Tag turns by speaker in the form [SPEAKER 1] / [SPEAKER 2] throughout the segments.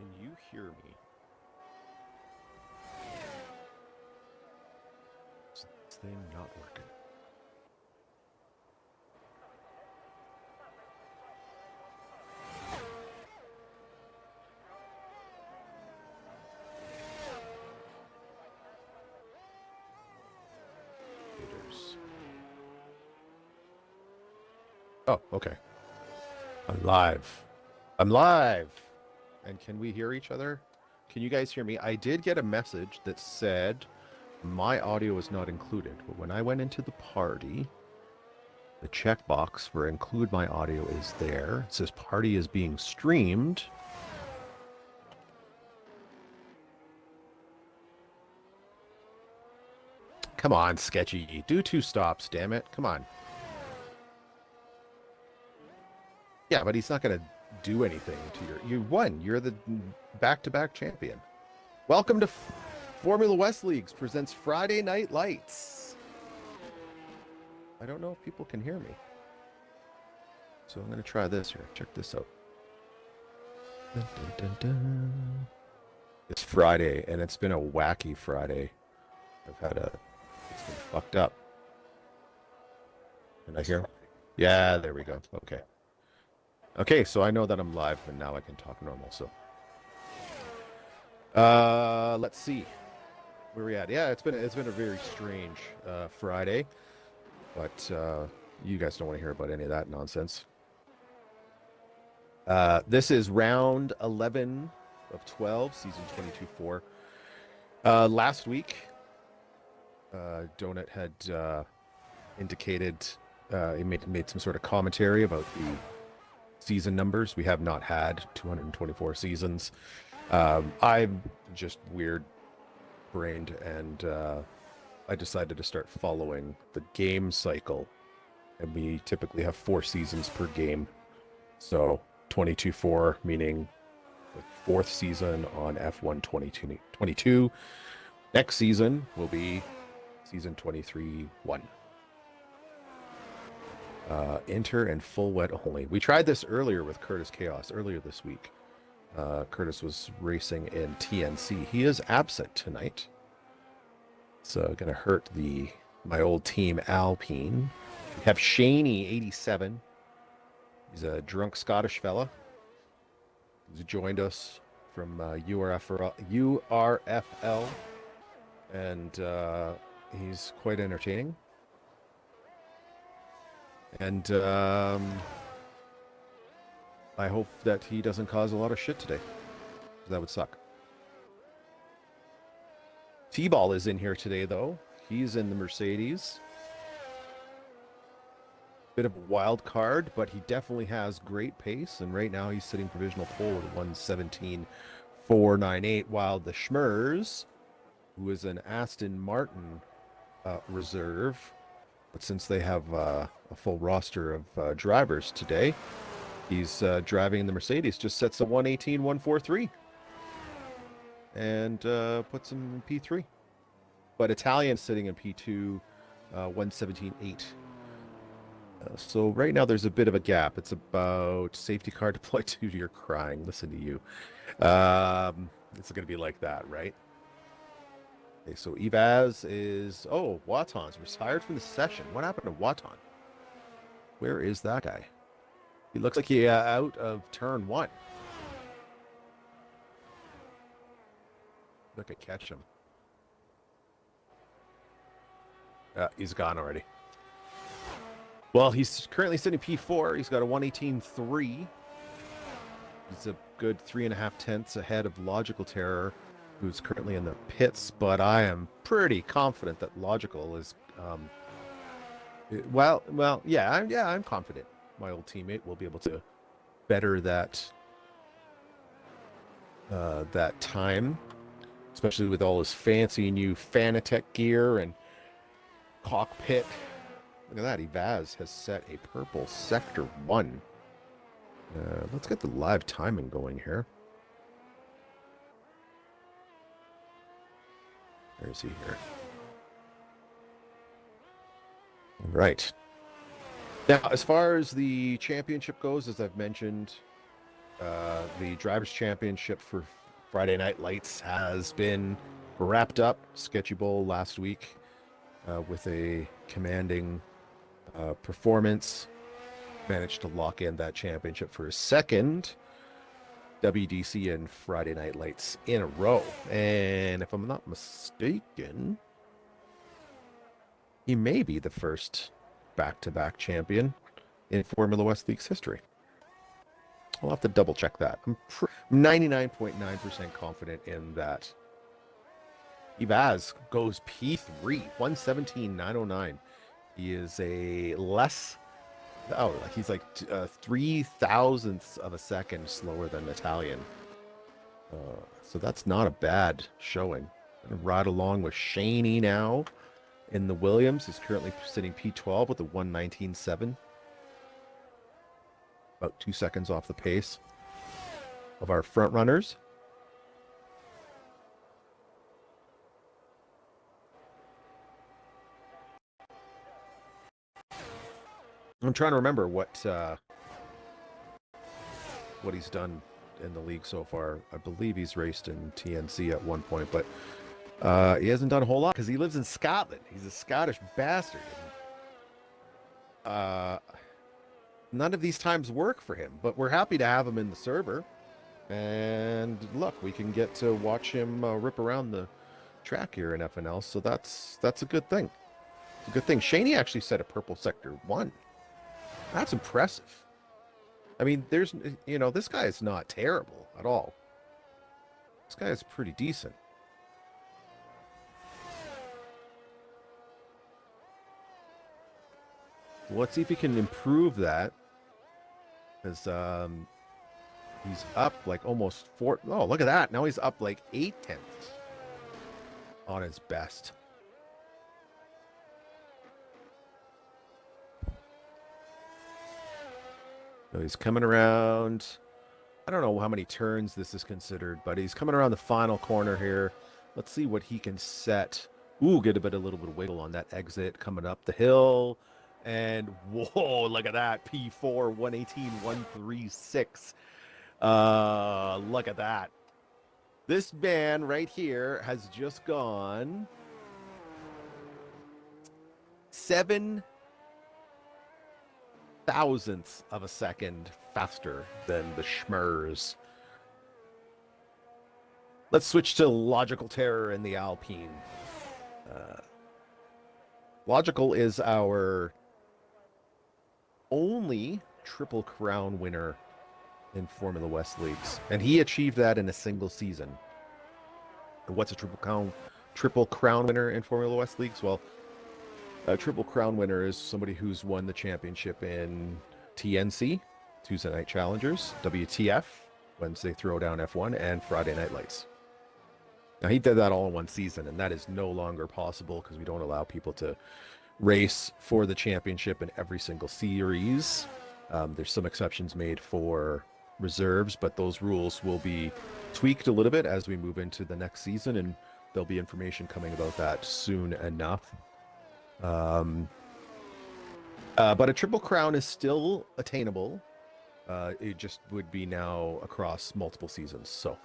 [SPEAKER 1] Can you hear me? Is this thing not working? Haters. Oh, okay. I'm live. I'm live! And can we hear each other? Can you guys hear me? I did get a message that said my audio is not included, but when I went into the party, the checkbox for include my audio is there. It says party is being streamed. Come on, Sketchy. Do 2 stops, damn it. Come on. Yeah, but he's not going to do anything to your... You won. You're the back-to-back champion. Welcome to Formula West Leagues presents Friday Night Lights. I don't know if people can hear me. So I'm going to try this here. Check this out. Dun, dun, dun, dun. It's Friday, and it's been a wacky Friday. It's been fucked up. Can I hear? Yeah, there we go. Okay. Okay, so I know that I'm live, and now I can talk normal, so. Let's see. Where we at? Yeah, it's been a very strange Friday, but you guys don't want to hear about any of that nonsense. This is round 11 of 12, season 22-4. Last week, Donut had indicated he made some sort of commentary about the season numbers. We have not had 224 seasons. I'm just weird-brained, and I decided to start following the game cycle, and we typically have 4 seasons per game. So 22-4, meaning the 4th season on F1 22. Next season will be season 23-1. Inter and full wet only. We tried this earlier with Curtis Chaos earlier this week. Curtis was racing in TNC. He is absent tonight. It's going to hurt my old team Alpine. We have Shaney 87. He's a drunk Scottish fella. He's joined us from URFL, and he's quite entertaining. And I hope that he doesn't cause a lot of shit today. That would suck. T-Ball is in here today, though. He's in the Mercedes. Bit of a wild card, but he definitely has great pace. And right now he's sitting provisional pole at 1:17.498, while the Schmers, who is an Aston Martin reserve, but since they have a full roster of drivers today, he's driving the Mercedes, just sets a 1:18.143 and puts him in P3. But Italian's sitting in P2, 1:17.8. So right now there's a bit of a gap. It's about safety car deployed. Dude, you're crying. Listen to you. It's going to be like that, right? Okay, so Evaz is... Oh, Waton's retired from the session. What happened to Waton? Where is that guy? He looks like he out of turn 1. Look at catch him. He's gone already. Well, he's currently sitting P4. He's got a 1:18.3. He's a good 3.5 tenths ahead of Logical Terror, who's currently in the pits, but I am pretty confident that Logical is... I'm confident my old teammate will be able to better that time, especially with all his fancy new Fanatec gear and cockpit. Look at that, Evaz has set a purple Sector 1. Let's get the live timing going here. Where is he here? All right. Now, as far as the championship goes, as I've mentioned, The Drivers' Championship for Friday Night Lights has been wrapped up. Sketchy Bowl last week with a commanding performance. Managed to lock in that championship for his second WDC and Friday Night Lights in a row. And if I'm not mistaken, he may be the first back-to-back champion in Formula West League's history. I'll have to double check that. I'm 99.9% confident in that. Ivaz goes P3, 117.909. He is a less, he's like 3,000ths of a second slower than Italian. So that's not a bad showing. Gonna ride along with Shaney now in the Williams. He's currently sitting P12 with a 119.7. About 2 seconds off the pace of our front runners. I'm trying to remember what he's done in the league so far. I believe he's raced in TNC at one point, but he hasn't done a whole lot because he lives in Scotland. He's a Scottish bastard. None of these times work for him, but we're happy to have him in the server. And look, we can get to watch him rip around the track here in FNL, so that's a good thing. It's a good thing. Shaney actually set a purple sector 1. That's impressive. I mean, this guy is not terrible at all. This guy is pretty decent. Well, let's see if he can improve that. Because he's up like almost 4. Oh, look at that. Now he's up like 0.8 on his best. So he's coming around. I don't know how many turns this is considered, but he's coming around the final corner here. Let's see what he can set. Ooh, get a little bit of wiggle on that exit coming up the hill. And whoa, look at that. P4, 118.136. Look at that. This man right here has just gone 7 thousandths of a second faster than the Schmers. Let's switch to Logical Terror in the Alpine. Logical is our only Triple Crown winner in Formula West Leagues, and he achieved that in a single season. And what's a Triple Crown winner in Formula West Leagues? Well, a Triple Crown winner is somebody who's won the championship in TNC, Tuesday Night Challengers, WTF, Wednesday Throwdown F1, and Friday Night Lights. Now, he did that all in one season, and that is no longer possible because we don't allow people to race for the championship in every single series. There's some exceptions made for reserves, but those rules will be tweaked a little bit as we move into the next season, and there'll be information coming about that soon enough. But a Triple Crown is still attainable. It just would be now across multiple seasons. So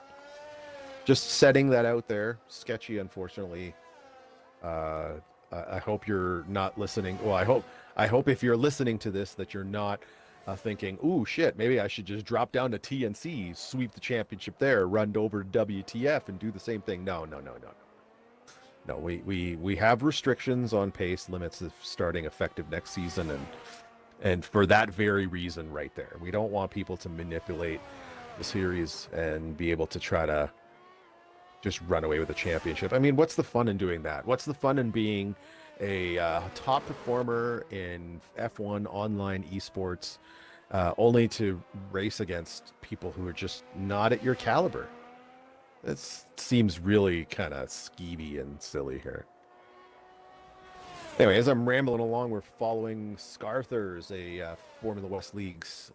[SPEAKER 1] just setting that out there. Sketchy, unfortunately. I hope you're not listening. Well, I hope if you're listening to this that you're not thinking, ooh, shit, maybe I should just drop down to TNC, sweep the championship there, run over to WTF and do the same thing. No. No, we have restrictions on pace limits starting effective next season, and for that very reason right there. We don't want people to manipulate the series and be able to try to just run away with the championship. I mean, what's the fun in doing that? What's the fun in being a top performer in F1 online esports, only to race against people who are just not at your caliber? It seems really kind of skeevy and silly here. Anyway, as I'm rambling along, we're following Scarthers, a Formula West Leagues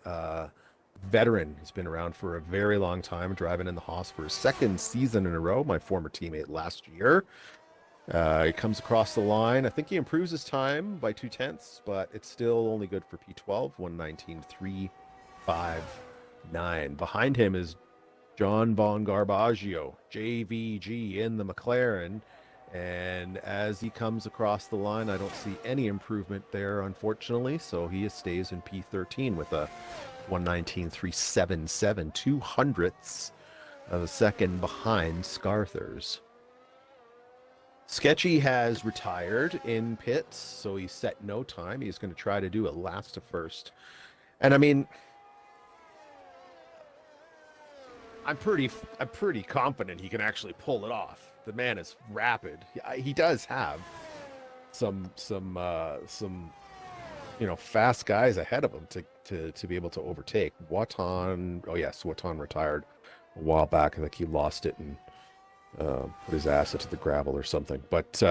[SPEAKER 1] veteran. He's been around for a very long time, driving in the Haas for his second season in a row, my former teammate last year. He comes across the line. I think he improves his time by 0.2, but it's still only good for P12, 119.351. 9. Behind him is John Von Garbaggio, JVG in the McLaren. And as he comes across the line, I don't see any improvement there, unfortunately. So he stays in P13 with a 119.377, 200ths of a second behind Scarthers. Sketchy has retired in pits, so he's set no time. He's going to try to do it last to first. And I mean, I'm pretty confident he can actually pull it off. The man is rapid. He does have some fast guys ahead of him to be able to overtake. Watan, oh yes, Watan retired a while back. I think he lost it and put his ass into the gravel or something. But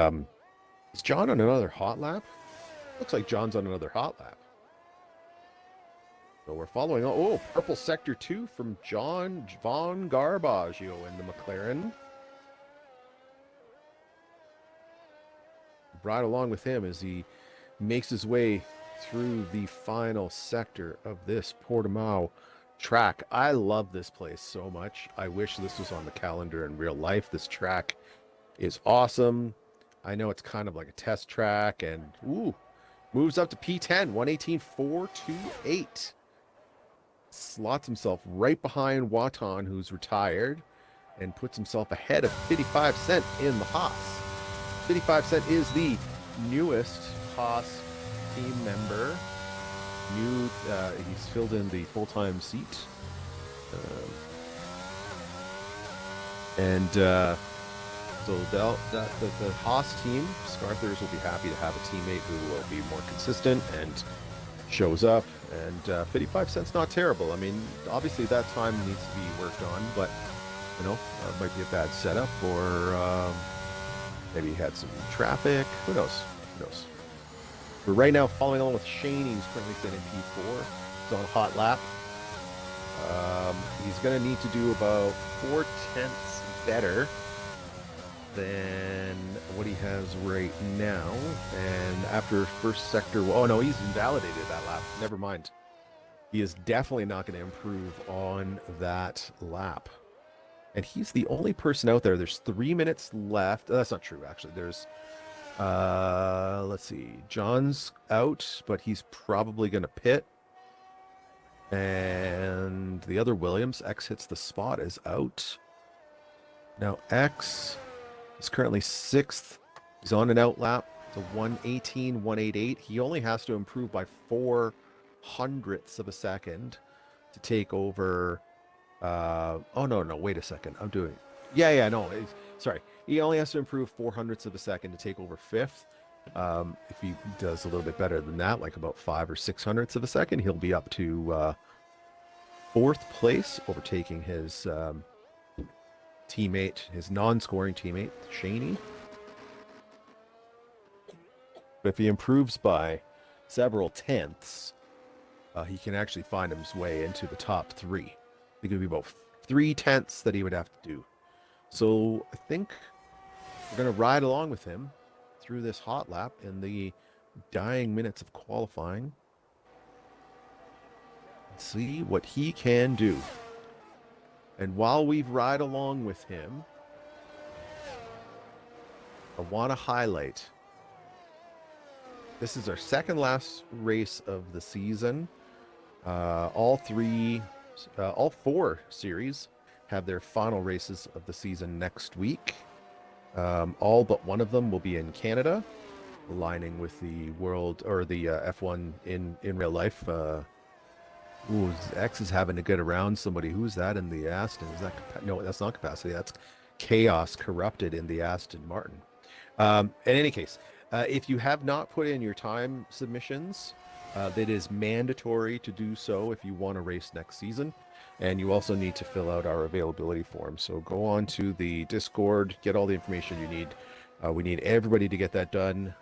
[SPEAKER 1] is John on another hot lap? Looks like John's on another hot lap. So we're following. Oh, purple sector 2 from John Von Garbaggio in the McLaren. Right along with him as he makes his way through the final sector of this Portimao track. I love this place so much. I wish this was on the calendar in real life. This track is awesome. I know it's kind of like a test track, and moves up to P10, 118.428. Slots himself right behind Watan, who's retired, and puts himself ahead of 55 Cent in the Haas. 55 Cent is the newest Haas team member. He's filled in the full-time seat. So the Haas team, Scarthers, will be happy to have a teammate who will be more consistent and shows up. And 55 Cent's not terrible. I mean, obviously that time needs to be worked on, but it might be a bad setup, or maybe he had some traffic. Who knows? But right now, following along with Shane, he's currently sitting in P4. He's on a hot lap. He's going to need to do about 4/10 better than what he has right now. And after first sector, oh no, he's invalidated that lap. Never mind. He is definitely not going to improve on that lap. And he's the only person out there. There's 3 minutes left. That's not true, actually. There's, let's see. John's out, but he's probably going to pit. And the other Williams, X hits the spot, is out. Now X is currently 6th. He's on an out lap. It's a 118.188. He only has to improve by 0.04 of a second to take over. Oh no, wait a second. I'm doing. Sorry. He only has to improve 0.04 of a second to take over 5th. If he does a little bit better than that, like about 5 or 600ths of a second, he'll be up to 4th place, overtaking his teammate, his non-scoring teammate, Shaney. But if he improves by several tenths, he can actually find his way into the top 3. I think it would be about 3/10 that he would have to do. So I think we're going to ride along with him through this hot lap in the dying minutes of qualifying. See what he can do. And while we ride along with him, I want to highlight, this is our second last race of the season. All 4 series have their final races of the season next week. All but one of them will be in Canada, aligning with the world, or the F1 in real life. X is having to get around somebody. Who's that in the Aston? Is that no? That's not capacity. That's chaos corrupted in the Aston Martin. In any case, if you have not put in your time submissions, that is mandatory to do so if you want to race next season. And you also need to fill out our availability form. So go on to the Discord, get all the information you need. We need everybody to get that done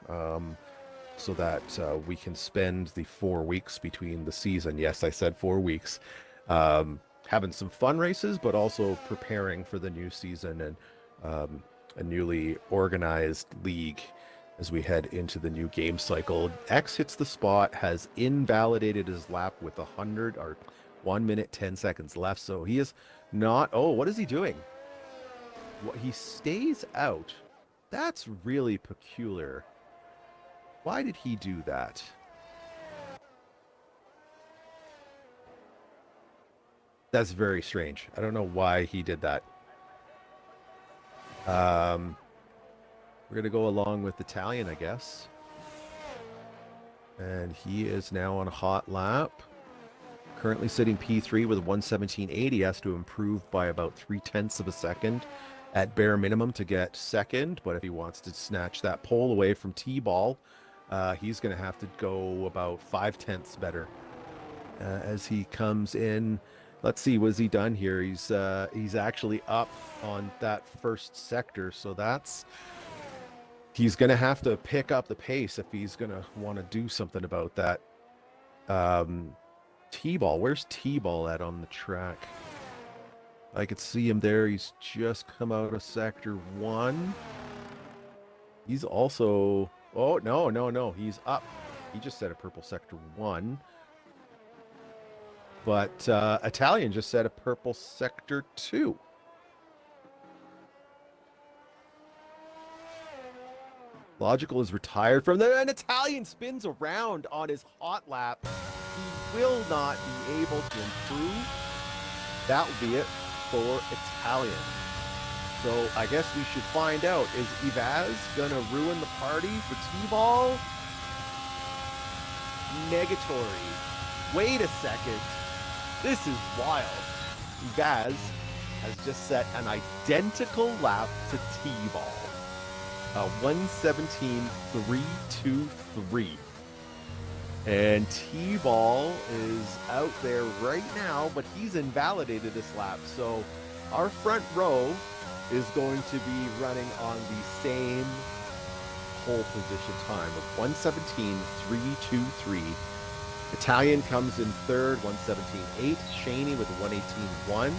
[SPEAKER 1] so that we can spend the 4 weeks between the season. Yes, I said 4 weeks. Having some fun races, but also preparing for the new season and a newly organized league as we head into the new game cycle. X hits the spot, has invalidated his lap with 100 or 1 minute, 10 seconds left. So he is not. Oh, what is he doing? What, he stays out. That's really peculiar. Why did he do that? That's very strange. I don't know why he did that. We're going to go along with Italian, I guess. And he is now on a hot lap. Currently sitting P3 with 117.80. He has to improve by about 0.3 of a second at bare minimum to get second. But if he wants to snatch that pole away from T-Ball, he's going to have to go about 0.5 better as he comes in. Let's see, was he done here? He's actually up on that first sector, so he's going to have to pick up the pace if he's going to want to do something about that. T-Ball, where's T-Ball at on the track? I could see him there. He's just come out of sector 1. He's also, oh, no, he's up. He just said a purple sector 1. But Italian just said a purple sector 2. Logical is retired from there, and Italian spins around on his hot lap. He will not be able to improve. That will be it for Italian. So I guess we should find out, is Ivaz going to ruin the party for T-Ball? Negatory. Wait a second. This is wild. Ivaz has just set an identical lap to T-Ball. 117.323. And T-Ball is out there right now, but he's invalidated this lap. So our front row is going to be running on the same pole position time of 117.323. Italian comes in third, 117.8. Shaney with 118.1.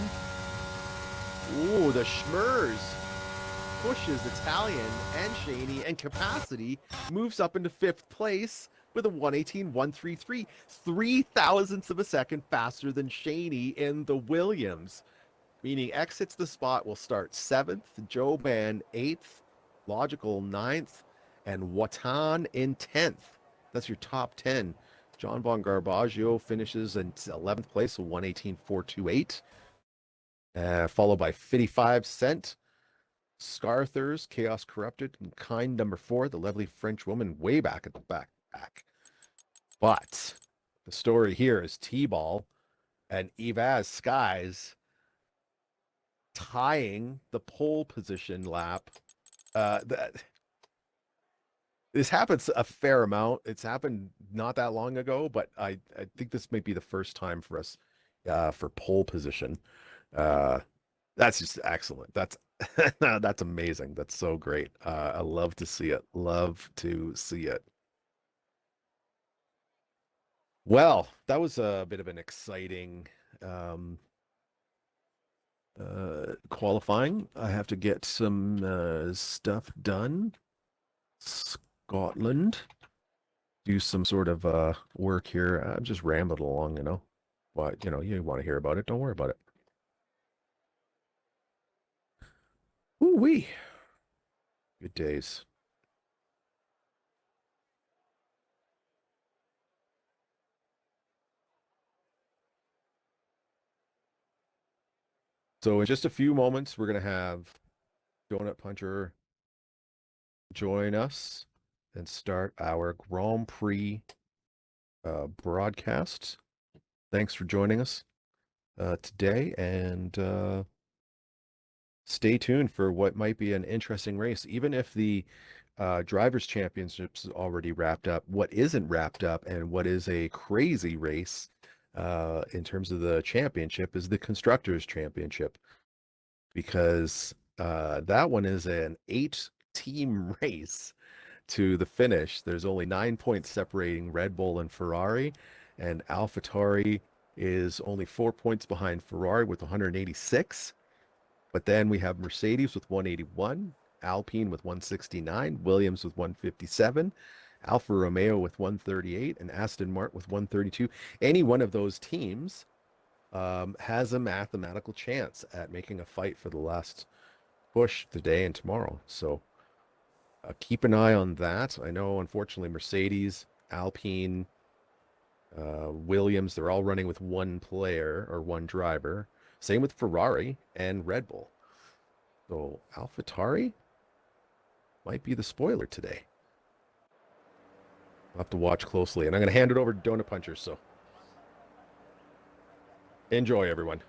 [SPEAKER 1] Ooh, the Schmers pushes Italian and Shaney, and Capacity moves up into 5th place with a 118.133, 0.003 of a second faster than Shaney in the Williams. Meaning X hits the spot, will start 7th, Joe Ban 8th, Logical 9th, and Watan in 10th. That's your top 10. John Von Garbaggio finishes in 11th place with 118.428. Followed by 55 Cent, Scarthers, Chaos Corrupted, and Kind number 4, the lovely French woman way back at the back. But the story here is T-Ball and Ivaz Skies tying the pole position lap. This happens a fair amount. It's happened not that long ago, but I think this might be the first time for us for pole position. That's just excellent. That's that's amazing. That's so great. I love to see it. Love to see it. Well, that was a bit of an exciting qualifying. I have to get some stuff done. Scotland. Do some sort of work here. I'm just rambling along, you know. But, you know, you want to hear about it, don't worry about it. Ooh-wee. Good days. So in just a few moments, we're going to have DonutPuncher join us and start our Grand Prix broadcast. Thanks for joining us today, and stay tuned for what might be an interesting race. Even if the Drivers' Championships is already wrapped up, what isn't wrapped up and what is a crazy race in terms of the championship is the Constructors' Championship, because that one is an 8-team race to the finish. There's only 9 points separating Red Bull and Ferrari, and AlphaTauri is only 4 points behind Ferrari with 186. But then we have Mercedes with 181, Alpine with 169, Williams with 157, Alfa Romeo with 138, and Aston Martin with 132. Any one of those teams has a mathematical chance at making a fight for the last push today and tomorrow. So keep an eye on that. I know, unfortunately, Mercedes, Alpine, Williams, they're all running with one player or one driver. Same with Ferrari and Red Bull. So AlphaTauri might be the spoiler today. I'll have to watch closely. And I'm going to hand it over to DonutPuncher. So enjoy, everyone.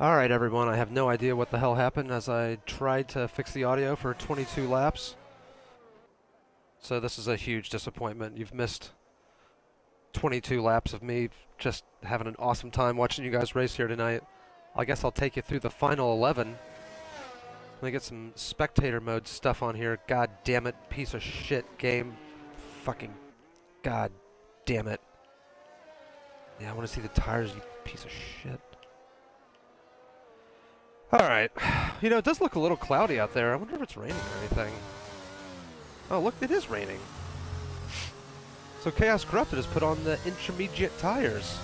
[SPEAKER 2] Alright everyone, I have no idea what the hell happened as I tried to fix the audio for 22 laps. So this is a huge disappointment. You've missed 22 laps of me just having an awesome time watching you guys race here tonight. I guess I'll take you through the final 11. Let me get some spectator mode stuff on here. God damn it, piece of shit game. Fucking god damn it. Yeah, I want to see the tires, you piece of shit. Alright, you know, it does look a little cloudy out there. I wonder if it's raining or anything. Oh, look, it is raining. So Chaos Corrupted has put on the intermediate tires.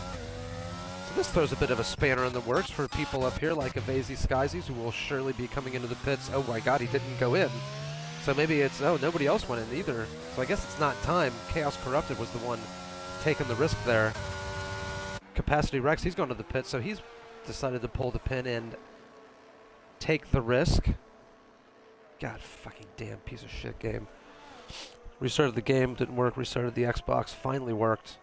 [SPEAKER 2] So this throws a bit of a spanner in the works for people up here like Avazy Skysies, who will surely be coming into the pits. Oh my god, he didn't go in. So maybe it's, oh, nobody else went in either. So I guess it's not time. Chaos Corrupted was the one taking the risk there. Capacity Rex, he's gone to the pit, so he's decided to pull the pin and take the risk. God fucking damn piece of shit game. Restarted the game, didn't work. Restarted the Xbox, finally worked.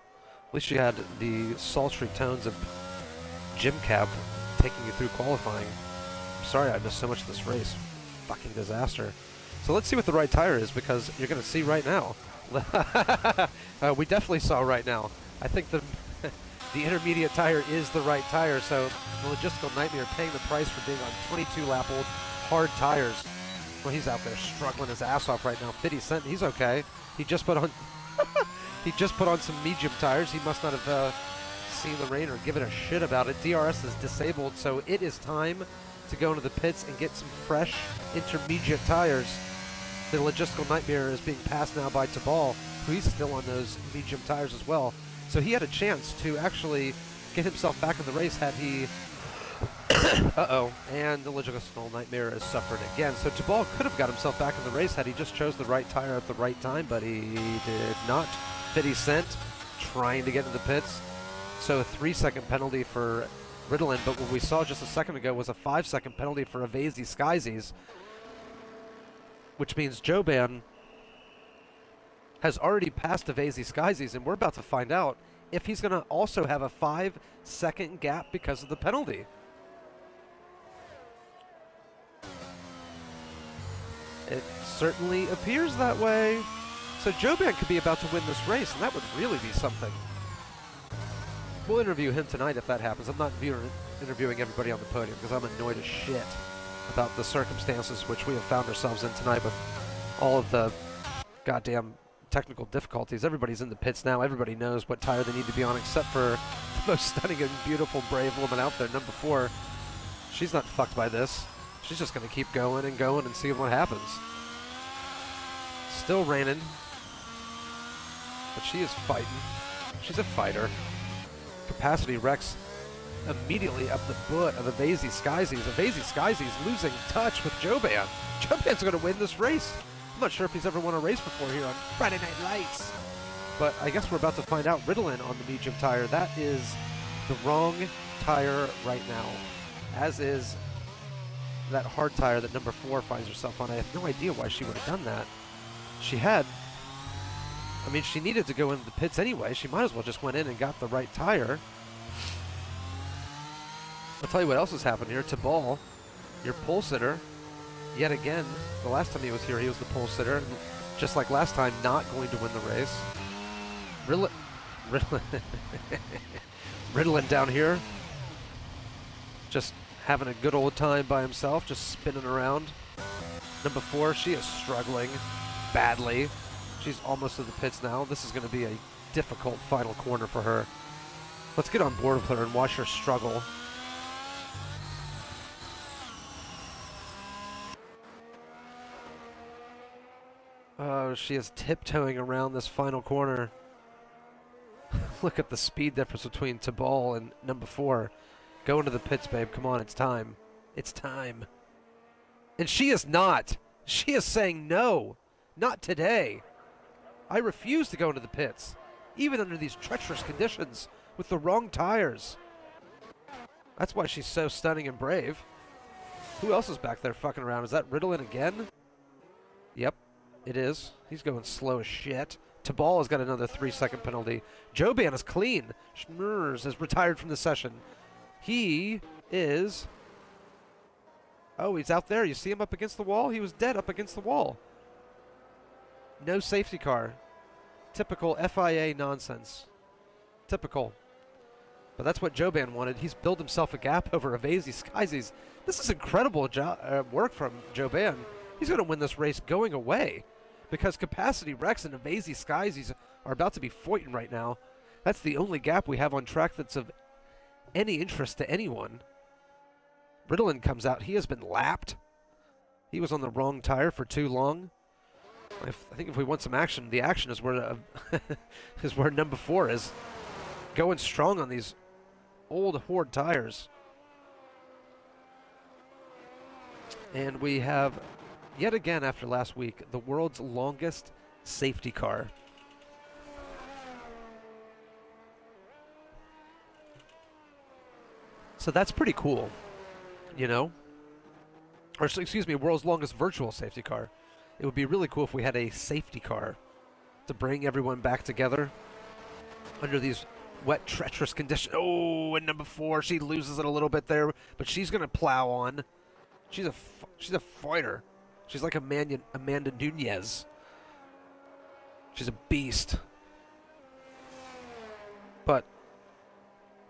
[SPEAKER 2] At least you had the sultry tones of JimCab taking you through qualifying. I'm sorry I missed so much of this race. Fucking disaster. So let's see what the right tire is, because you're going to see right now. We definitely saw right now. I think the intermediate tire is the right tire, so the logistical nightmare paying the price for being on 22-lap-old hard tires. Well, he's out there struggling his ass off right now. 50 Cent, he's okay. He just put on he just put on some medium tires. He must not have seen the rain or given a shit about it. DRS is disabled, so it is time to go into the pits and get some fresh intermediate tires. The logistical nightmare is being passed now by Tabal, who he's still on those medium tires as well. So he had a chance to actually get himself back in the race had he... Uh-oh. And the logistical nightmare has suffered again. So Tabal could have got himself back in the race had he just chose the right tire at the right time, but he did not. 50 Cent trying to get into the pits. So a 3-second penalty for Ritalin, but what we saw just a second ago was a 5-second penalty for Avazy Skysies, which means Joban has already passed Avazy Skysies, and we're about to find out if he's going to also have a 5-second gap because of the penalty. It certainly appears that way. So Joban could be about to win this race, and that would really be something. We'll interview him tonight if that happens. I'm not interviewing everybody on the podium because I'm annoyed as shit about the circumstances which we have found ourselves in tonight with all of the goddamn technical difficulties. Everybody's in the pits now. Everybody knows what tire they need to be on, except for the most stunning and beautiful, brave woman out there, number 4. She's not fucked by this. She's just going to keep going and see what happens. Still raining, but she is fighting. She's a fighter. Capacity Rex immediately up the butt of Avazy Skysies. Avazy Skysies losing touch with Joban. Joban's going to win this race. I'm not sure if he's ever won a race before here on Friday Night Lights. But I guess we're about to find out. Ritalin on the medium tire. That is the wrong tire right now. As is that hard tire that number 4 finds herself on. I have no idea why she would have done that. She had... I mean, she needed to go into the pits anyway. She might as well just went in and got the right tire. I'll tell you what else has happened here. Tabal, your pole sitter, yet again, the last time he was here, he was the pole sitter. And just like last time, not going to win the race. Ritalin down here, just having a good old time by himself, just spinning around. Number 4, she is struggling badly. She's almost to the pits now. This is going to be a difficult final corner for her. Let's get on board with her and watch her struggle. Oh, she is tiptoeing around this final corner. Look at the speed difference between Tabal and number 4. Go into the pits, babe. Come on, it's time. It's time. And she is not. She is saying no. Not today. I refuse to go into the pits, even under these treacherous conditions, with the wrong tires. That's why she's so stunning and brave. Who else is back there fucking around? Is that Ritalin again? Yep, it is. He's going slow as shit. Tabal has got another 3-second penalty. Joban is clean. Schmurs is retired from the session. He is Oh, he's out there. You see him up against the wall? He was dead up against the wall. No safety car. Typical FIA nonsense. Typical. But that's what Joban wanted. He's built himself a gap over Avazy Skysies. This is incredible work from Joban. He's going to win this race going away because Capacity Rex and Avazy Skysies are about to be fighting right now. That's the only gap we have on track that's of any interest to anyone. Ritalin comes out. He has been lapped. He was on the wrong tire for too long. I think if we want some action, the action is where is where number 4 is. Going strong on these old Horde tires. And we have, yet again after last week, the world's longest safety car. So that's pretty cool, you know? Or, excuse me, world's longest virtual safety car. It would be really cool if we had a safety car to bring everyone back together under these wet, treacherous conditions. Oh, and number 4, she loses it a little bit there, but she's going to plow on. She's a fighter. She's like Amanda Nunez. She's a beast. But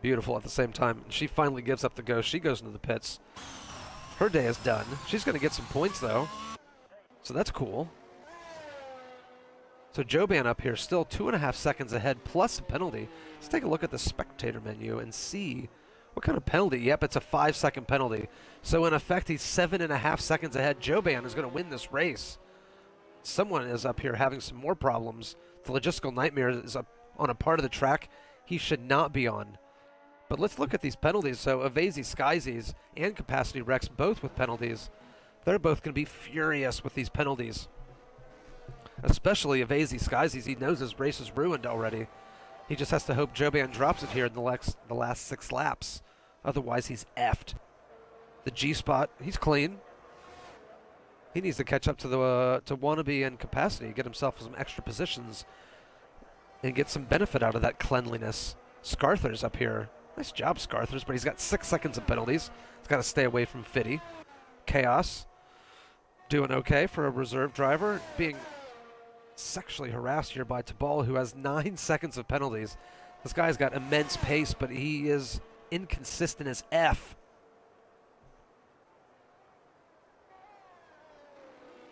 [SPEAKER 2] beautiful at the same time. She finally gives up the ghost. She goes into the pits. Her day is done. She's going to get some points, though. So that's cool. So Joban up here still 2.5 seconds ahead plus a penalty. Let's take a look at the spectator menu and see what kind of penalty. Yep, it's a 5-second penalty. So in effect, he's 7.5 seconds ahead. Joban is going to win this race. Someone is up here having some more problems. The logistical nightmare is up on a part of the track he should not be on. But let's look at these penalties. So Avazy Skysies and Capacity Rex both with penalties. They're both going to be furious with these penalties. Especially Avazy Skysies. He knows his race is ruined already. He just has to hope Joban drops it here in the last 6 laps. Otherwise, he's effed. The G-spot, he's clean. He needs to catch up to the to Wannabe and Capacity, get himself some extra positions, and get some benefit out of that cleanliness. Scarther's up here. Nice job, Scarther's, but he's got 6 seconds of penalties. He's got to stay away from Fitty. Chaos, doing okay for a reserve driver. Being sexually harassed here by Tabal, who has 9 seconds of penalties. This guy's got immense pace, but he is inconsistent as F.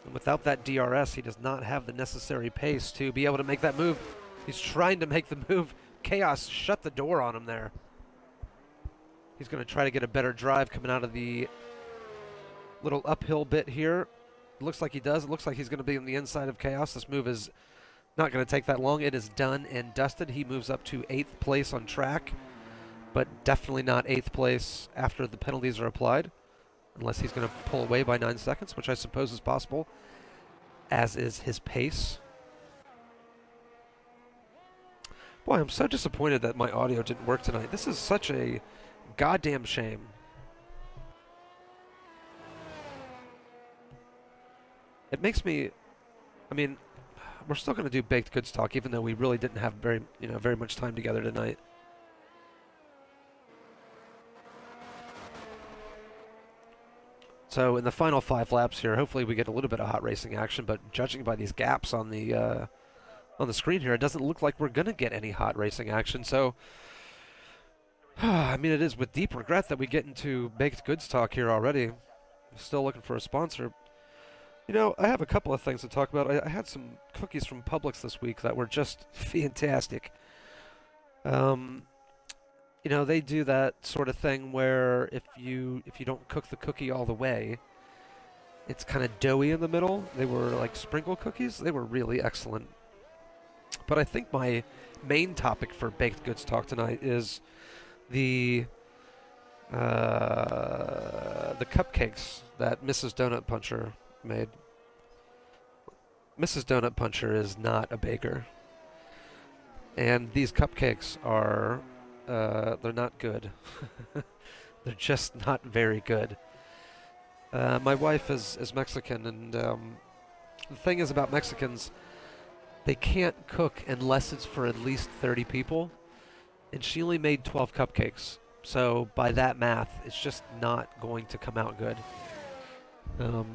[SPEAKER 2] And without that DRS, he does not have the necessary pace to be able to make that move. He's trying to make the move. Chaos shut the door on him there. He's going to try to get a better drive coming out of the little uphill bit here. It looks like he does. It looks like he's going to be on the inside of Chaos. This move is not going to take that long. It is done and dusted. He moves up to 8th place on track, but definitely not 8th place after the penalties are applied, unless he's going to pull away by 9 seconds, which I suppose is possible, as is his pace. Boy, I'm so disappointed that my audio didn't work tonight. This is such a goddamn shame. It makes me, I mean, we're still going to do Baked Goods talk, even though we really didn't have very much time together tonight. So in the final 5 laps here, hopefully we get a little bit of hot racing action, but judging by these gaps on the screen here, it doesn't look like we're going to get any hot racing action. So, I mean, it is with deep regret that we get into Baked Goods talk here already. Still looking for a sponsor. You know, I have a couple of things to talk about. I had some cookies from Publix this week that were just fantastic. You know, they do that sort of thing where if you don't cook the cookie all the way, it's kind of doughy in the middle. They were like sprinkle cookies. They were really excellent. But I think my main topic for Baked Goods talk tonight is the cupcakes that Mrs. DonutPuncher made. Mrs. DonutPuncher is not a baker, and these cupcakes are they're not good. They're just not very good. My wife is Mexican, and the thing is about Mexicans, they can't cook unless it's for at least 30 people, and she only made 12 cupcakes. So by that math, it's just not going to come out good.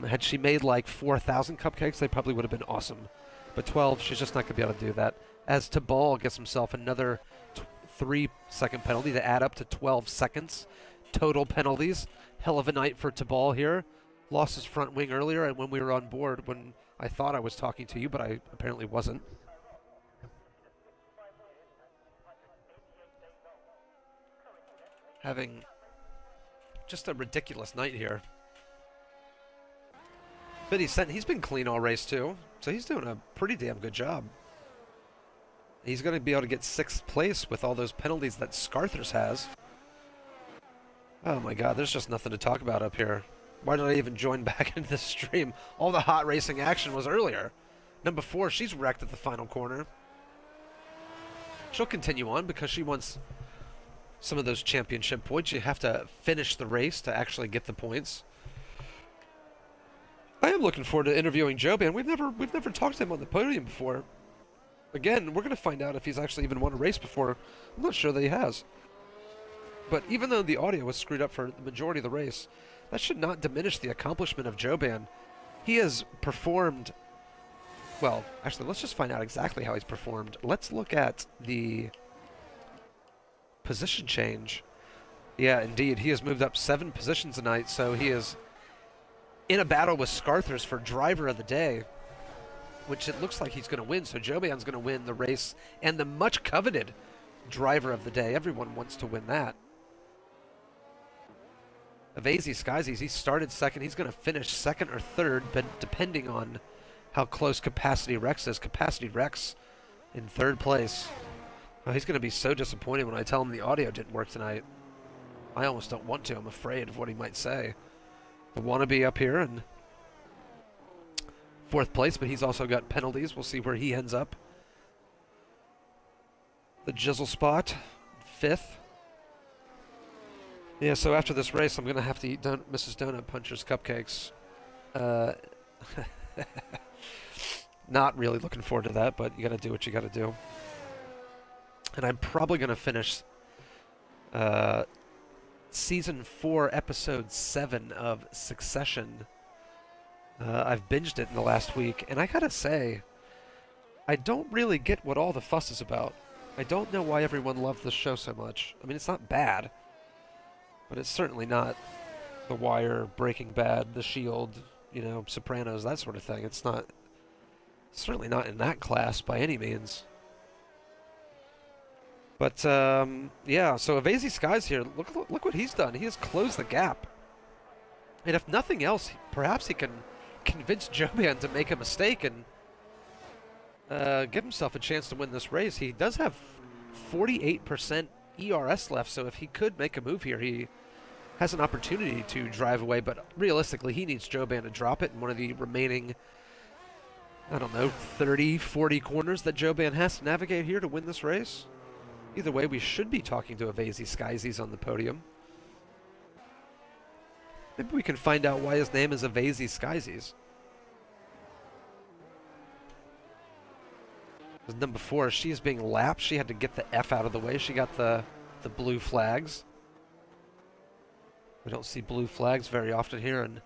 [SPEAKER 2] Had she made like 4,000 cupcakes, they probably would have been awesome. But 12, she's just not going to be able to do that. As Tabal gets himself another 3-second penalty to add up to 12 seconds. Total penalties. Hell of a night for Tabal here. Lost his front wing earlier, and when we were on board, when I thought I was talking to you, but I apparently wasn't. Having just a ridiculous night here. But he's been clean all race too, so he's doing a pretty damn good job. He's going to be able to get 6th place with all those penalties that Scarthers has. Oh my god, there's just nothing to talk about up here. Why did I even join back into the stream? All the hot racing action was earlier. Number 4, she's wrecked at the final corner. She'll continue on because she wants some of those championship points. You have to finish the race to actually get the points. I am looking forward to interviewing Joban. We've never talked to him on the podium before. Again, we're going to find out if he's actually even won a race before. I'm not sure that he has. But even though the audio was screwed up for the majority of the race, that should not diminish the accomplishment of Joban. He has performed... Well, actually, let's just find out exactly how he's performed. Let's look at the position change. Yeah, indeed. He has moved up 7 positions tonight, so he is in a battle with Scarthers for driver of the day, which it looks like he's going to win. So Joban's going to win the race and the much coveted driver of the day. Everyone wants to win that. Avazy Skysies, he started 2nd. He's going to finish 2nd or 3rd, but depending on how close Capacity Rex is. Capacity Rex in 3rd place. Oh, he's going to be so disappointed when I tell him the audio didn't work tonight. I almost don't want to. I'm afraid of what he might say. The wannabe up here in 4th place, but he's also got penalties. We'll see where he ends up. The Jizzle Spot, 5th. Yeah, so after this race, I'm going to have to eat Mrs. DonutPuncher's cupcakes. Not really looking forward to that, but you got to do what you got to do. And I'm probably going to finish Season 4, Episode 7 of Succession. I've binged it in the last week, and I gotta say, I don't really get what all the fuss is about. I don't know why everyone loved this show so much. I mean, it's not bad, but it's certainly not The Wire, Breaking Bad, The Shield, you know, Sopranos, that sort of thing. It's not, certainly not in that class by any means. But, yeah, so Avazy Skies here, look what he's done. He has closed the gap. And if nothing else, perhaps he can convince Joban to make a mistake and give himself a chance to win this race. He does have 48% ERS left, so if he could make a move here, he has an opportunity to drive away, but realistically, he needs Joban to drop it in one of the remaining, I don't know, 30, 40 corners that Joban has to navigate here to win this race. Either way, we should be talking to Avazy Skysies on the podium. Maybe we can find out why his name is Avazy Skysies. Number 4, she is being lapped. She had to get the F out of the way. She got the blue flags. We don't see blue flags very often here in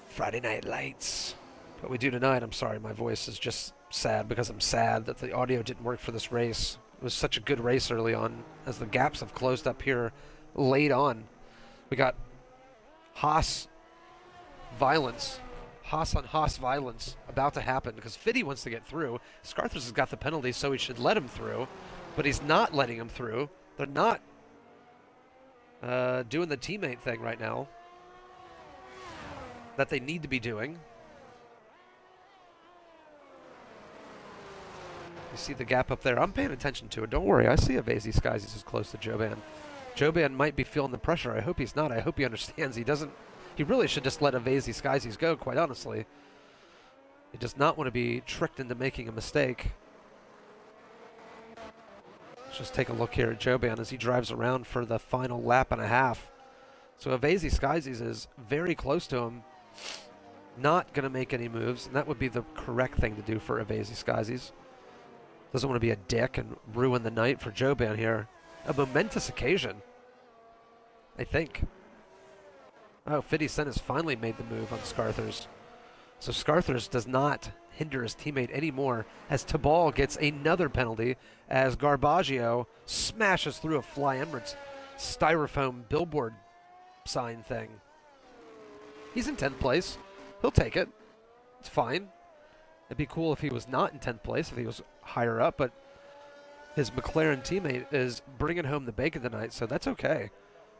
[SPEAKER 2] Friday Night Lights. But we do tonight. I'm sorry, my voice is just sad because I'm sad that the audio didn't work for this race. It was such a good race early on as the gaps have closed up here late on. We got Haas violence. Haas on Haas violence about to happen because Fiddy wants to get through. Scarthers has got the penalty, so he should let him through. But he's not letting him through. They're not doing the teammate thing right now that they need to be doing. You see the gap up there. I'm paying attention to it. Don't worry. I see Avazy Skies is close to Joban. Joban might be feeling the pressure. I hope he's not. I hope he understands. He doesn't. He really should just let Avazy Skysies go, quite honestly. He does not want to be tricked into making a mistake. Let's just take a look here at Joban as he drives around for the final lap and a half. So Avazy Skysies is very close to him. Not going to make any moves, and that would be the correct thing to do for Avazy Skysies. Doesn't want to be a dick and ruin the night for Joban here. A momentous occasion, I think. Oh, 50 Cent has finally made the move on Scarthers. So Scarthers does not hinder his teammate anymore as Tabal gets another penalty as Garbaggio smashes through a Fly Emirates styrofoam billboard sign thing. He's in 10th place. He'll take it. It's fine. It'd be cool if he was not in 10th place, if he was higher up, but his McLaren teammate is bringing home the bacon tonight, so that's okay.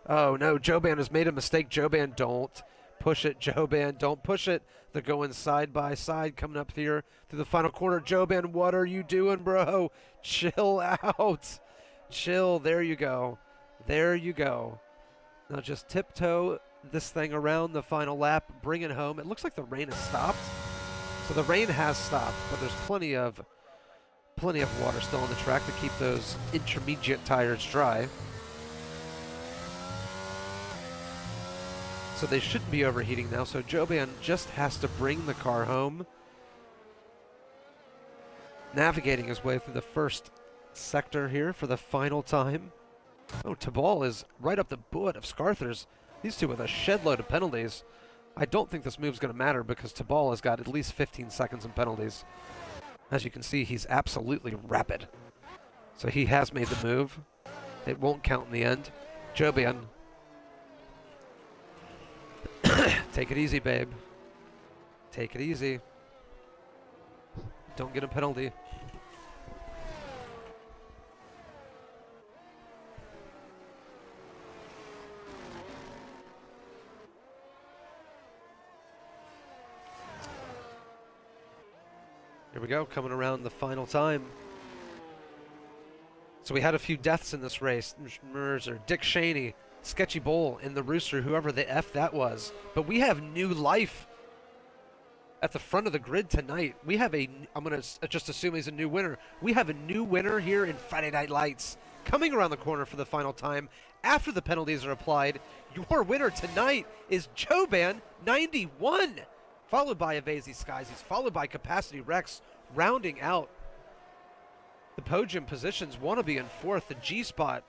[SPEAKER 2] Oh, no, Joban has made a mistake. Joban, don't push it. Joban, don't push it. They're going side by side, coming up here through the final corner. Joban, what are you doing, bro? Chill out. Chill. There you go. There you go. Now just tiptoe this thing around the final lap, bring it home. It looks like the rain has stopped. So the rain has stopped, but there's plenty of water still on the track to keep those intermediate tires dry. So they shouldn't be overheating now. So Joban just has to bring the car home. Navigating his way through the first sector here for the final time. Oh, Tabal is right up the butt of Scarthers. These two with a shed load of penalties. I don't think this move's going to matter because Tabal has got at least 15 seconds in penalties. As you can see, he's absolutely rapid. So he has made the move. It won't count in the end. Joban. Take it easy, babe. Take it easy. Don't get a penalty. Here we go, coming around the final time. So we had a few deaths in this race. Mercer, Dick Cheney, Sketchy Bowl, and the Rooster, whoever the F that was. But we have new life at the front of the grid tonight. We have I'm going to just assume he's a new winner. We have a new winner here in Friday Night Lights. Coming around the corner for the final time after the penalties are applied. Your winner tonight is Joban 91. Followed by Evasy Skies. He's followed by Capacity Rex, rounding out the podium positions. Wannabe in fourth, the G spot.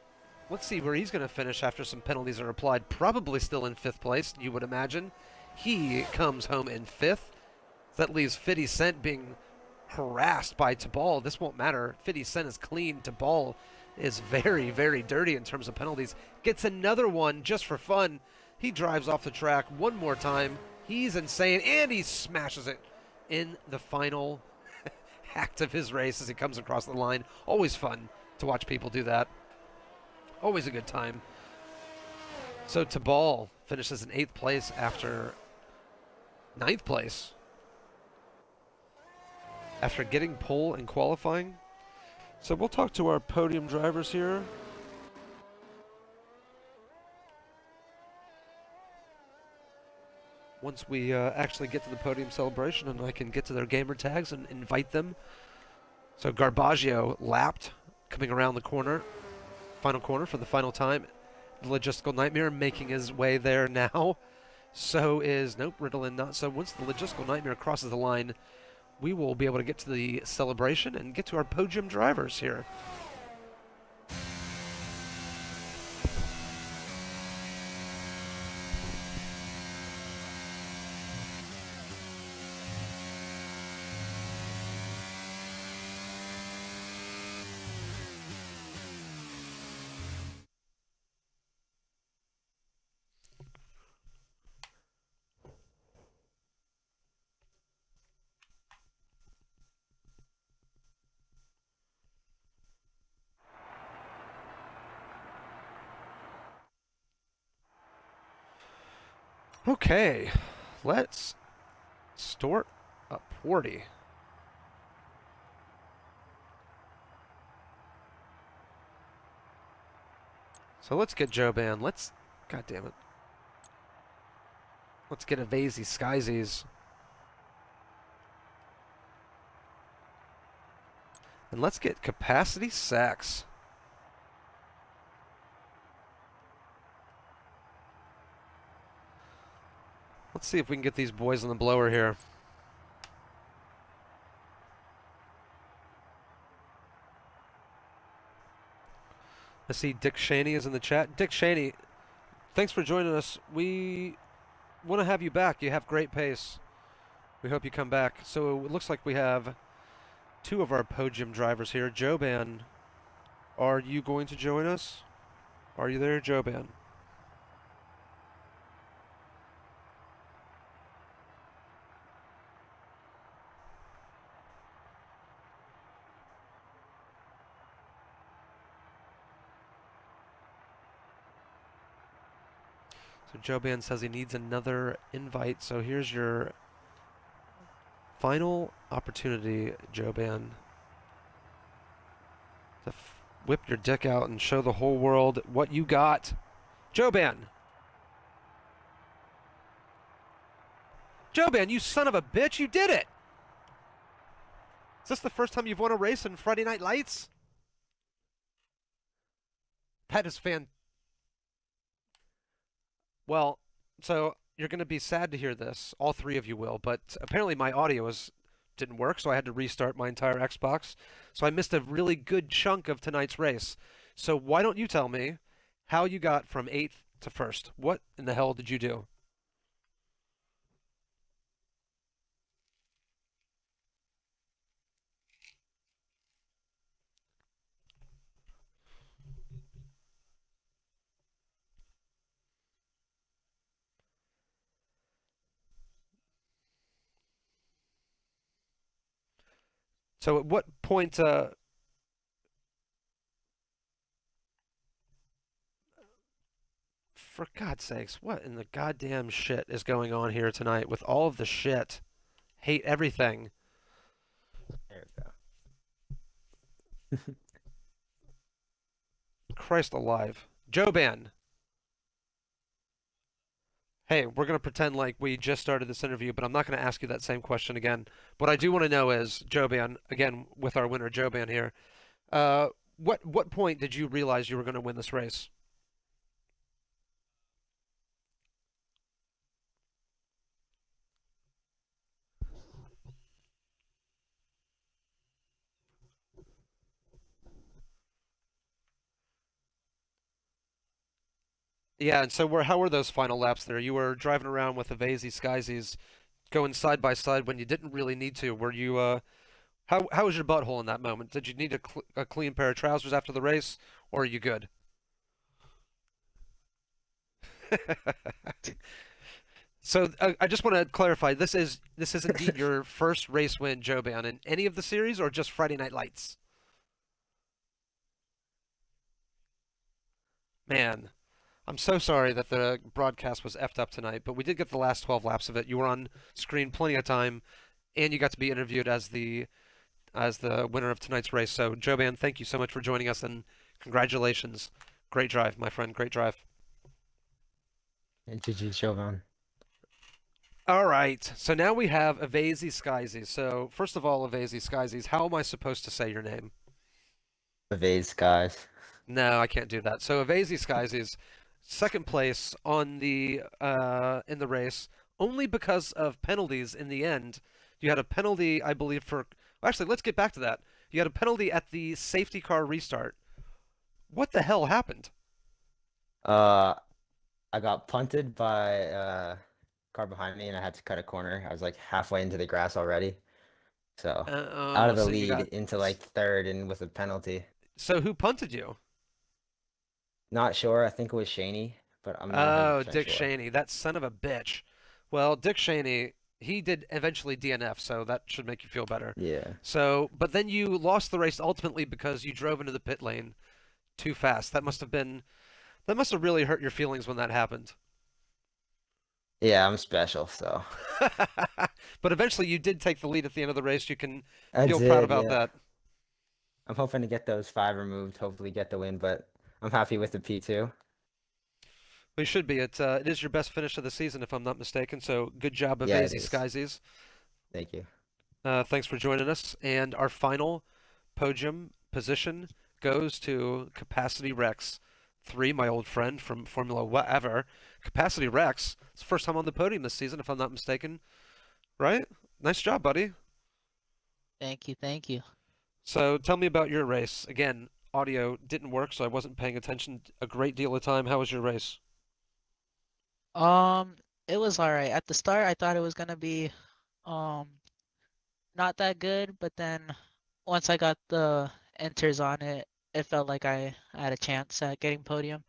[SPEAKER 2] Let's see where he's going to finish after some penalties are applied. Probably still in fifth place, you would imagine. He comes home in fifth. That leaves 50 Cent being harassed by Tabal. This won't matter. 50 Cent is clean. Tabal is very, very dirty in terms of penalties. Gets another one just for fun. He drives off the track one more time. He's insane, and he smashes it in the final act of his race as he comes across the line. Always fun to watch people do that. Always a good time. So Tabal finishes in 8th place after 9th place. After getting pole and qualifying. So we'll talk to our podium drivers here. Once we actually get to the podium celebration and I can get to their gamer tags and invite them. So Garbaggio lapped, coming around the corner, final corner for the final time. The Logistical Nightmare making his way there now. So is, nope, Ritalin not. So once the Logistical Nightmare crosses the line, we will be able to get to the celebration and get to our podium drivers here. Okay, let's start a party. So let's get Joban. God damn it. Let's get Evasy Skiesies. And let's get Capacity Sex. Let's see if we can get these boys on the blower here. I see Dick Cheney is in the chat. Dick Cheney, thanks for joining us. We want to have you back. You have great pace. We hope you come back. So it looks like we have two of our podium drivers here. Joban, are you going to join us? Are you there, Joban? So Joban says he needs another invite. So here's your final opportunity, Joban, to whip your dick out and show the whole world what you got. Joban! Joban, you son of a bitch, you did it! Is this the first time you've won a race in Friday Night Lights? That is fan. Well, so you're going to be sad to hear this. All three of you will, but apparently my audio didn't work, so I had to restart my entire Xbox. So I missed a really good chunk of tonight's race. So why don't you tell me how you got from 8th to 1st? What in the hell did you do? So at what point, for God's sakes, what in the goddamn shit is going on here tonight with all of the shit? Hate everything.
[SPEAKER 3] There we go.
[SPEAKER 2] Christ alive. Joban! Hey, we're going to pretend like we just started this interview, but I'm not going to ask you that same question again. What I do want to know is, Joban, again, with our winner, Joban here, what point did you realize you were going to win this race? Yeah, and so how were those final laps there? You were driving around with the Vazy Skysies going side by side when you didn't really need to. Were you, how was your butthole in that moment? Did you need a clean pair of trousers after the race, or are you good? So I just want to clarify. This is indeed your first race win, Joban, in any of the series, or just Friday Night Lights? Man, I'm so sorry that the broadcast was effed up tonight, but we did get the last 12 laps of it. You were on screen plenty of time, and you got to be interviewed as the winner of tonight's race. So, Joban, thank you so much for joining us, and congratulations. Great drive, my friend. Great drive.
[SPEAKER 3] And GG Shogun.
[SPEAKER 2] All right, so now we have Avazy Skysies. So, first of all, Avazy Skysies, how am I supposed to say your name?
[SPEAKER 3] The Vase guys.
[SPEAKER 2] No, I can't do that. So, Avazy Skysies, second place on the in the race, only because of penalties in the end. You had a penalty, I believe, for... Well, actually, let's get back to that. You had a penalty at the safety car restart. What the hell happened?
[SPEAKER 3] I got punted by car behind me and I had to cut a corner. I was like halfway into the grass already. So out of the
[SPEAKER 2] So you
[SPEAKER 3] lead
[SPEAKER 2] got...
[SPEAKER 3] into like third and with a penalty.
[SPEAKER 2] So who punted you?
[SPEAKER 3] Not sure. I think it was Shaney, but I'm not
[SPEAKER 2] Oh,
[SPEAKER 3] 100%
[SPEAKER 2] Dick
[SPEAKER 3] sure.
[SPEAKER 2] Cheney, that son of a bitch. Well, Dick Cheney, he did eventually DNF, so that should make you feel better.
[SPEAKER 3] Yeah.
[SPEAKER 2] So, but then you lost the race ultimately because you drove into the pit lane too fast. That must have really hurt your feelings when that happened.
[SPEAKER 3] Yeah, I'm special, so.
[SPEAKER 2] But eventually you did take the lead at the end of the race. You can
[SPEAKER 3] I
[SPEAKER 2] feel proud
[SPEAKER 3] did,
[SPEAKER 2] about
[SPEAKER 3] yeah.
[SPEAKER 2] that.
[SPEAKER 3] I'm hoping to get those 5 removed, hopefully get the win, but I'm happy with the P2.
[SPEAKER 2] We should be. It is your best finish of the season, if I'm not mistaken. So good job,
[SPEAKER 3] Yeah, it
[SPEAKER 2] Avazy
[SPEAKER 3] is.
[SPEAKER 2] Skysies.
[SPEAKER 3] Thank you.
[SPEAKER 2] Thanks for joining us. And our final podium position goes to Capacity Rex 3, my old friend from Formula Whatever. Capacity Rex, it's the first time on the podium this season, if I'm not mistaken. Right? Nice job, buddy.
[SPEAKER 4] Thank you, thank you.
[SPEAKER 2] So tell me about your race. Again, audio didn't work, so I wasn't paying attention a great deal of time. How was your race?
[SPEAKER 4] Um, It was all right. At the start, I thought it was gonna be um not that good, but then once I got the enters on it, it felt like I had a chance at getting podium.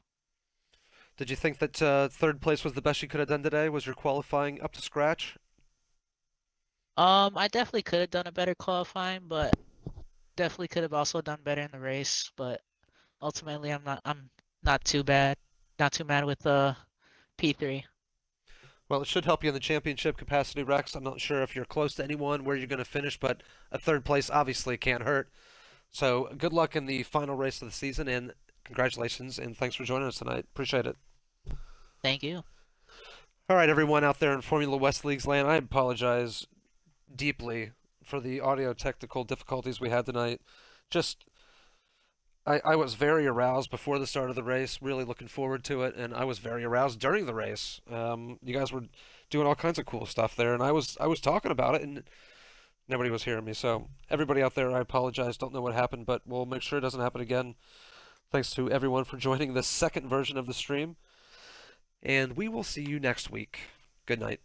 [SPEAKER 2] Did you think that third place was the best you could have done today? Was your qualifying up to scratch?
[SPEAKER 4] I definitely could have done a better qualifying, but definitely could have also done better in the race. But ultimately, I'm not too bad, not too mad with the P3.
[SPEAKER 2] Well, it should help you in the championship capacity, Rex. I'm not sure if you're close to anyone where you're going to finish, but a third place obviously can't hurt. So good luck in the final race of the season, and congratulations, and thanks for joining us tonight. Appreciate it.
[SPEAKER 4] Thank you.
[SPEAKER 2] All right, everyone out there in Formula West Leagues land, I apologize deeply for the audio technical difficulties we had tonight. Just I was very aroused before the start of the race, really looking forward to it, and I was very aroused during the race. You guys were doing all kinds of cool stuff there, and I was talking about it, and nobody was hearing me. So everybody out there, I apologize. Don't know what happened, but we'll make sure it doesn't happen again. Thanks to everyone for joining the second version of the stream, and we will see you next week. Good night.